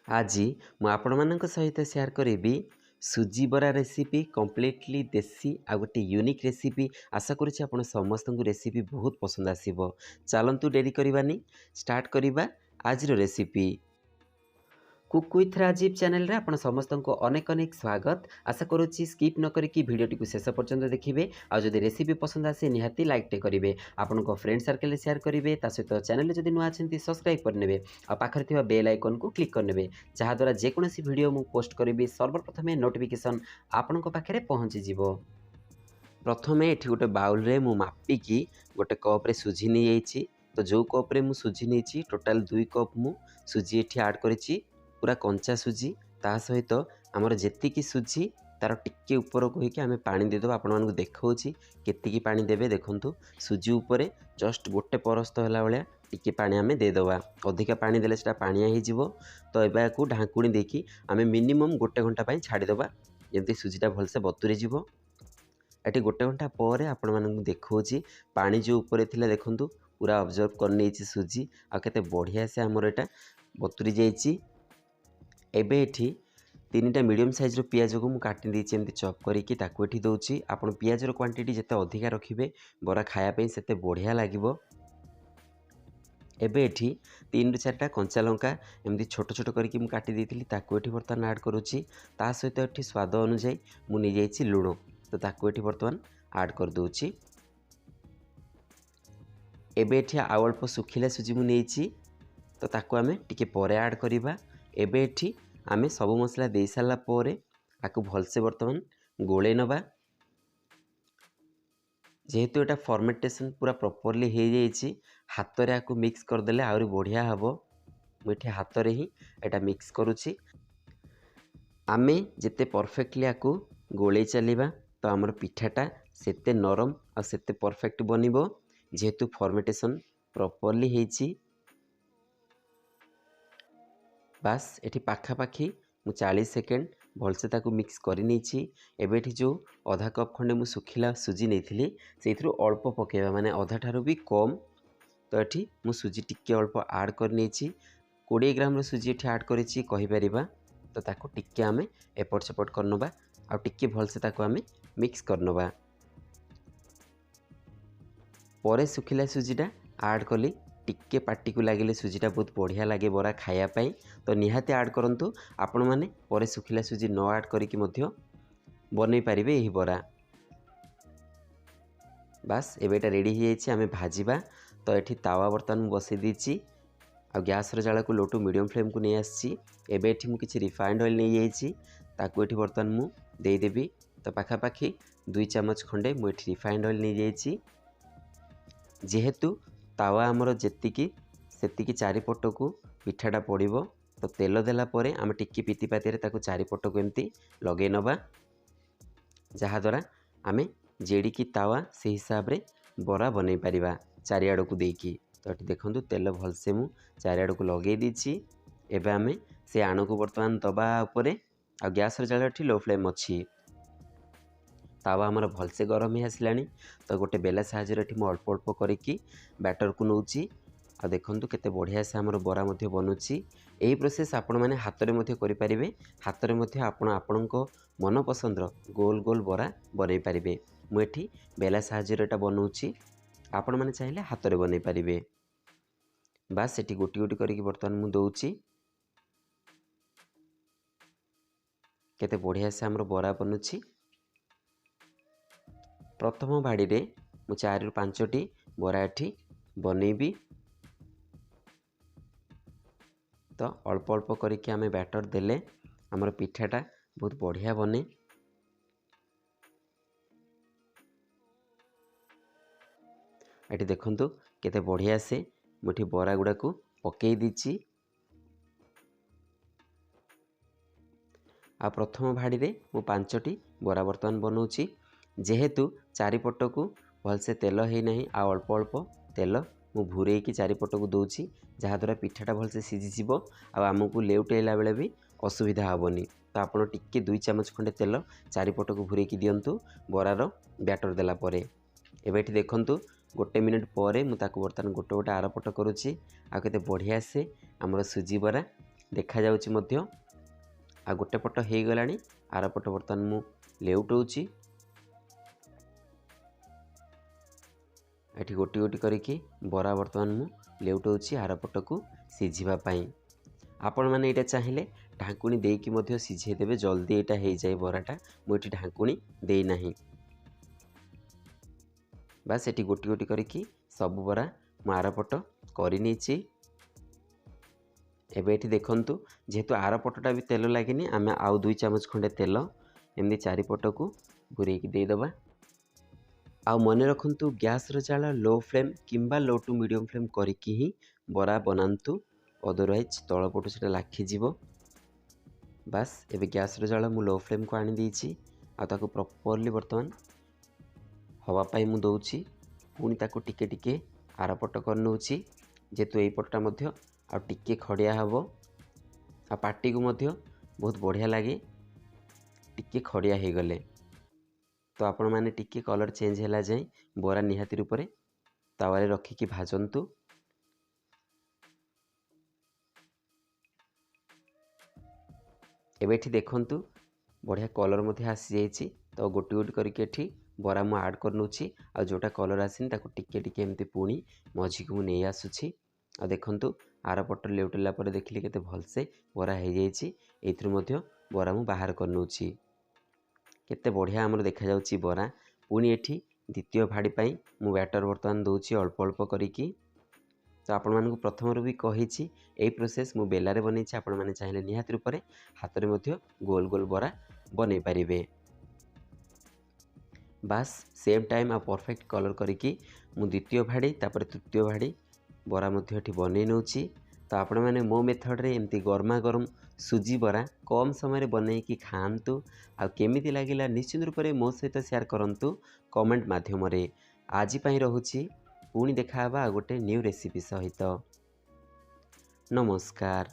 आज ମୁଁ ଆପଣମାନଙ୍କ ସହିତ ସେୟାର କରିବି ସୁଜି ବରା रेसिपी कम्प्लीटली देसी आ गोटे यूनिक रेसिपी। आशा करुच्ची आपण समस्तଙ୍କୁ रेसिपी बहुत पसंद आसीबो। चलंतु डेरी करबानी स्टार्ट करबा आज recipe. Cook with Rajiv channel रे आपण समस्त को अनेक अनेक स्वागत। आशा करुच्ची स्किप न करिकी वीडियोटी को शेष पर्यंत देखिए। आ जदि रेसिपी पसंद आसे निहाती लाइक टे करेंगे, आपण फ्रेंड सर्कल शेयर करेंगे, सहित चैनल जदि नुआ अच्छे सब्सक्राइब करने आ पाखरे थिबा बेल आइकन को क्लिक करने जहाद्वारा जेकोसी वीडियो मु पोस्ट करी सर्वप्रथम नोटिफिकेशन आपण पाखे पहुँची जिवो। प्रथमे एठी गोटे बाउल रे मु मापिकी गोटे कप रे सुजी नहीं जाइछि। तो जो कप रे मु सुजी नहीं टोटाल 2 कप मु सुजी एठी ऐड करिछि, पूरा कंचा सुजी। ता सहित आमर जेतिकी सुजी तार टिके ऊपर को होइके आमे पानी दे देबा। आपण मानकु देखाउछि केतिकी पानी देबे। देखंतु सुजी ऊपर जस्ट गोटे परस्त होला बेले टिके पानी आमे दे देबा। अधिका पानी देले सेटा पानिया हे जिवो। तो एबा को ढांकुणी देकी आमे मिनिमम गोटे घंटा पई छाडी देबा, जेंति सुजीटा भलसे बतुरी जिवो। एटी गोटे घंटा पर आपण मानकु देखाउछि पानी जो ऊपर थिला देखंतु पूरा ऑब्जर्व कर नेछि सुजी आ केते बढ़िया से हमर एटा बतुरी जाइछि। एबे एठी 3टा मीडियम साइज रो पियाज को मु काटि देछि एमति चॉप करिकि ताकू एठी दउछि। आपण पियाज रो क्वांटिटी जते अधिका रखिबे बरा खाया पई सेते बढ़िया लागिवो। एबे एठी 3 ରୁ 4टा कंचा लंका एमति छोट छोट करिकि मु काटि देथिली ताकू एठी बर्तमान ऐड करूछि। ता सहित एठी स्वाद अनुसार मु नि जाइछि लूण, तो ताकू एठी बर्तमान ऐड कर दउछि। एबे एठी आउ अल्प सुखिला सुजी मु नेछि, तो ताकू आमे टिके परे ऐड करिबा। एबे एठी आमे सब मसला दे साला परे आकु भलसे बर्तमान गोले नबा। जेहेतु एटा फर्मेंटेशन पूरा प्रॉपर्ली हो जाइछि, हाथ रे आकु मिक्स कर देले आउरी बढ़िया हबो। मुठे हाथ रे ही एटा मिक्स करूछि। आमे जेते परफेक्टली आकु गोले चलीबा तो हमर पिठाटा सेते नरम आ सेते परफेक्ट बनिबो, जेहेतु फर्मेंटेशन प्रॉपर्ली हेछि। बास एठी पाखा पाखी मु 40 सेकेंड भलसे ताकू मिक्स करि नेछि। एबे एठी जो आधा कप खंडे मु सुखिला सुजी नेथिली सेइथरु अल्प पकेबा, माने आधा ठारू भी कम। तो एठी मु सुजी टिके अल्प ऐड कर नेछि। 20 ग्राम रो सुजी एठी ऐड करिछि कहि परिबा। तो ताकू टिके आमे एपट सेपट करनबा आ टिके भलसे ताकू आमे मिक्स करनबा। परे सुखिला सुजीटा ऐड कली टिके पार्टी को लगिले सुजीटा बहुत बढ़िया लगे बरा खाया पाई। तो निहाती ऐड करंतु। आपण माने परे सुखिला सुजी न ऐड करिकि मध्य बनै पारिबे एही बरा। बास एबेटा रेडी हो जाइछि, आमे भाजिबा। तो एठी तावा बर्तन बसै दीछि आ गैस रो जाळा को लो टू मीडियम फ्लेम को नै आछि। एबे एठी मु किछि रिफाइंड ऑयल नै जाइछि, ताकू एठी बर्तन मु देई देबी। तो पाखा पाखी 2 चम्मच खंडे मु एठी रिफाइंड ऑयल नै जाइछि। जेहेतु तावा आमर जेतिकी सेतिकी चारिपट को पिठाटा पड़िबो, तो तेल देला परे आम टिक्की पिति पाती ताकू चारिपट को एमती लगे नबा, जहाद्वारा आमे जेड़िकी तावा से हिसाब रे बरा बनै परिबा चारिआड़ को देकी। तो ये देखंतु तेल भलसे मु चारिआड़ को लगे दीछि। एबे आमे से आण को बर्तमान दबा उपरे आ गैस रो जाळ लो फ्लेम अछि। तावा आमर भलसे गरम ही आसलानी। तो गोटे बेला साहाଯ୍ୟରେ एठी मु अल्प अल्प करिकी बैटर को नउची। आ देखंतु केते बढ़िया से आमर बरा मध्ये बनुची। एही प्रोसेस आपण माने हाथ रे मध्ये करि परिबे। हाथ रे मध्ये आपण आपणको मन पसंद रो गोल गोल बरा बनै परिबे। मु एठी बेला साहाଯ୍ୟରେ एटा बनउची, आपण माने चाहिले हाथ रे बनै परिबे। बास एठी गोटी गोटी करिकी बर्तमान मु दउची। केते बढ़िया से आमर बरा बनुची। प्रथम भाड़ी रे मु 4 ରୁ 5टी बरा एठी बनेबी। तो अल्प अल्प करिकी आमे बैटर देले हमर पिठाटा बहुत बढ़िया बने। एठी देखंतु केते बढ़िया से मुठी बरा गुडा को पकेई दीची। आ प्रथम भाड़ी रे मु 5टी बरा बर्तमान बनउची। जेहेतु चारिपट को भलसे तेल है नहीं, आ अल्प अल्प तेल मु भूरे की चारिपट को दउची, जहाद्वारा पिठाटा भलसे सीझीजिवो आ आमको लेउटेला बेले भी असुविधा हेबनी। तो आपण टिके 2 चम्मच खंडे तेल चारिपट को भूरे की दियंतु बरार बैटर देला परे। एबे एठी देखंतु गोटे मिनिट पर मुझे बर्तमान गोटे गोटे आरपट करुच्ची। आ केते बढ़िया से आमर सुजी बरा देखा जाउची मध्य आ गोटे पट हो गलानी आर पट बर्तमान मु लेउटौची एठी गोटी गोटी करिकी बरा बर्तमान मु लेउटौची आर पट को सिझिबा पई आपण माने एटा चाहिले ढाकुणी देकी मध्य सिझे देबे जल्दी एटा हे जाय बराटा मु एठी ढाकुणी देई नाही बस एठी गोटी गोटी करिकी सब बरा मु आर पट करि नेची एबे एठी देखंतु जेहेतु आर पटटा भी तेल लागेनी आमे आउ 2 चमच खंडे तेल एमदी चारि पट को गुरे की दे दबा आ मने रखंतु गैस रो जाला लो फ्लेम किंबा लो टू मीडियम फ्लेम करिकी ही बरा बनांतु अदरवाइज तळ पटु सेटा लाखि जीवो बस एबे गैस रो जाला मु लो फ्लेम को आनी देछि आ ताको प्रॉपर्ली वर्तमान हवा पाई मु दउछि पुनी ताको टिके टिके आर पट कर नउछि जेतु एई पटटा मध्य आ टिके खड़िया हबो आ पार्टी को मध्य बहुत बढ़िया लागे टिके खड़िया हे गले तो आपण माने टिके कलर चेंज हैला जाय बोरा निहाती रूपरे तावारे रखी की भाजंतु एबे एठी देखंतु बढ़िया कलर मध्य आसी जाइछि तो गोटी गोटी करके एठी बरा मु ऐड कर नउछि आ जोटा कलर आसिन ताको टिके टिके एमती पुणी मझी को नै आसुछि आ देखंतु आर पट लेउटला पर देखिले केते भलसे बरा हे जाइछि एथि मध्य बरा मु बाहर कर नउछि केते बढ़िया हमर देखा जाउछि बरा पुणी एठी द्वितीय भाड़ी पाई मु बैटर वर्तमान दउछि अल्प अल्प करिकी तो आपण मानकु प्रथम भी कहिछि एई प्रोसेस मु बेलारे बनेछि आपण माने चाहिले निहाती रूपरे हाथ रे मध्य गोल गोल बरा बनै परिबे बस सेम टाइम आ परफेक्ट कलर करिकी मु द्वितीय भाड़ी तापर तृतीय भाड़ी बरा मध्य एठी बनै नउछि तो आपण माने मो मेथड रे एमती गरमा गरम सुजी बरा कम समय रे बनै की खांतु आ केमिति लागिला निश्चित रूपरे मो सहित शेयर करंतु कमेंट माध्यम रे आजि पई रहुछि पुणी देखा गोटे न्यू रेसिपी सहित नमस्कार।